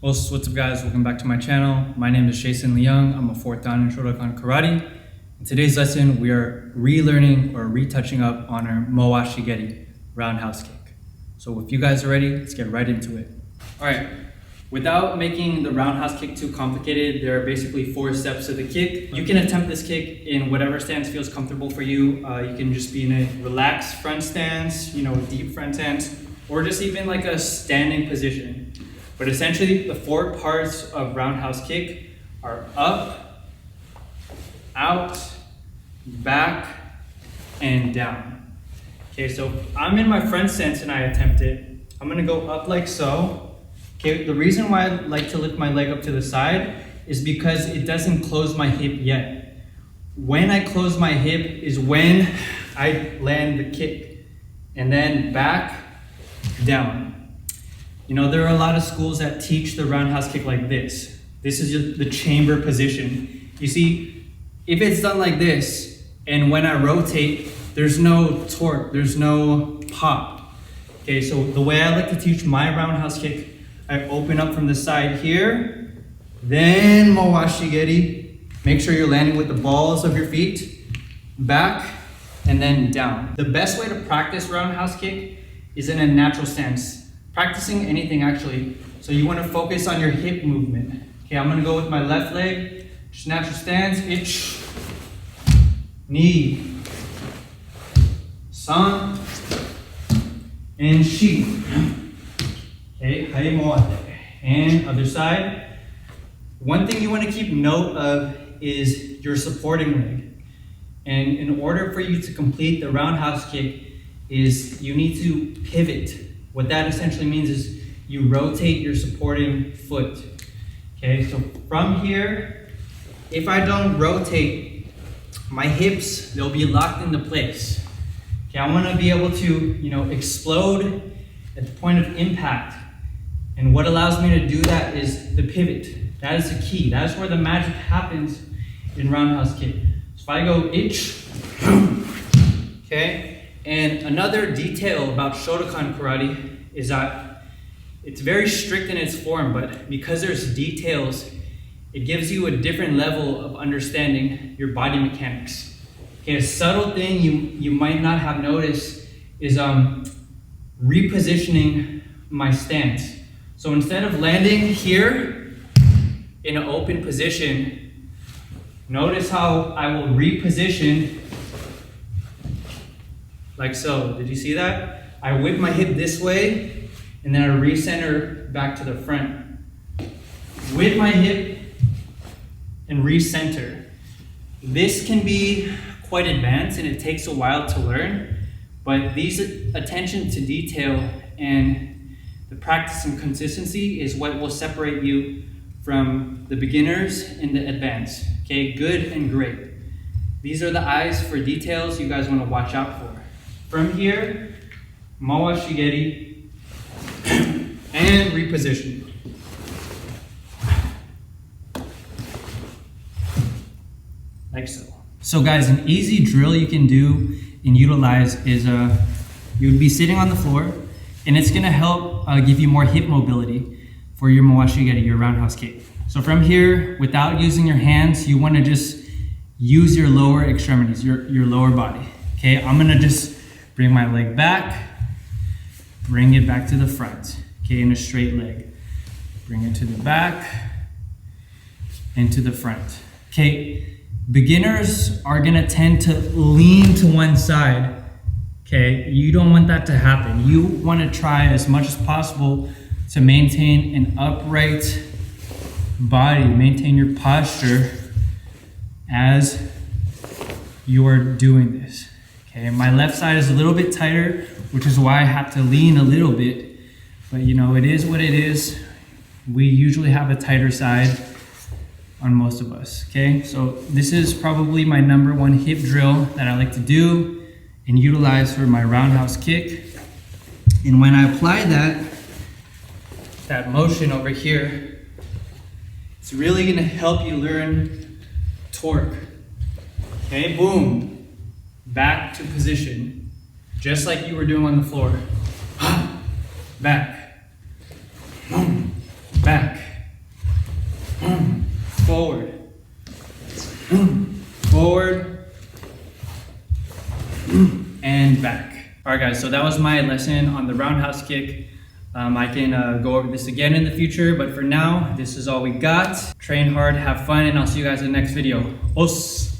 What's up guys, welcome back to my channel. My name is Jason Leung. I'm a 4th dan in Shotokan Karate. In today's lesson, we are relearning or retouching up on our Mawashi Geri Roundhouse Kick. So if you guys are ready, let's get right into it. All right, without making the roundhouse kick too complicated, there are basically 4 steps to the kick. You can attempt this kick in whatever stance feels comfortable for you. You can just be in a relaxed front stance, a deep front stance, or just even like a standing position. But essentially, the 4 parts of roundhouse kick are up, out, back, and down. Okay, so I'm in my front stance and I attempt it. I'm gonna go up like so. Okay, the reason why I like to lift my leg up to the side is because it doesn't close my hip yet. When I close my hip is when I land the kick. And then back, down. There are a lot of schools that teach the roundhouse kick like this. This is just the chamber position. You see, if it's done like this, and when I rotate, there's no torque, there's no pop. Okay, so the way I like to teach my roundhouse kick, I open up from the side here, then Mawashi Geri. Make sure you're landing with the balls of your feet, back, and then down. The best way to practice roundhouse kick is in a natural stance. Practicing anything actually. So you want to focus on your hip movement. Okay, I'm gonna go with my left leg, just natural stance, ich, knee, san, and shi. Okay, HEIAN. And other side. One thing you want to keep note of is your supporting leg. And in order for you to complete the roundhouse kick is you need to pivot. What that essentially means is you rotate your supporting foot. Okay, so from here, if I don't rotate, my hips, they'll be locked into place. Okay, I want to be able to, explode at the point of impact. And what allows me to do that is the pivot. That is the key. That is where the magic happens in roundhouse kick. So if I go ich, okay? And another detail about Shotokan karate is that it's very strict in its form, but because there's details, it gives you a different level of understanding your body mechanics. Okay, a subtle thing you might not have noticed is repositioning my stance. So instead of landing here in an open position, notice how I will reposition like so. Did you see that? I whip my hip this way, and then I recenter back to the front. Whip my hip and recenter. This can be quite advanced and it takes a while to learn, but these attention to detail and the practice and consistency is what will separate you from the beginners and the advanced. Okay, good and great. These are the eyes for details you guys want to watch out for. From here, Mawashi Geri, and reposition. Like so. So guys, an easy drill you can do and utilize is you would be sitting on the floor, and it's gonna help give you more hip mobility for your Mawashi Geri, your roundhouse kick. So from here, without using your hands, you wanna just use your lower extremities, your lower body. Okay, I'm gonna just bring my leg back, bring it back to the front, okay, in a straight leg. Bring it to the back and to the front. Okay, beginners are gonna tend to lean to one side, okay? You don't want that to happen. You wanna try as much as possible to maintain an upright body, maintain your posture as you are doing this. Okay, my left side is a little bit tighter, which is why I have to lean a little bit, but it is what it is. We usually have a tighter side on most of us, okay? So this is probably my #1 hip drill that I like to do and utilize for my roundhouse kick. And when I apply that motion over here, it's really gonna help you learn torque. Okay, boom. Back to position, just like you were doing on the floor. Back, back, forward and back. All right, guys, so that was my lesson on the roundhouse kick. I can go over this again in the future, but for now, this is all we got. Train hard, have fun, and I'll see you guys in the next video. Os!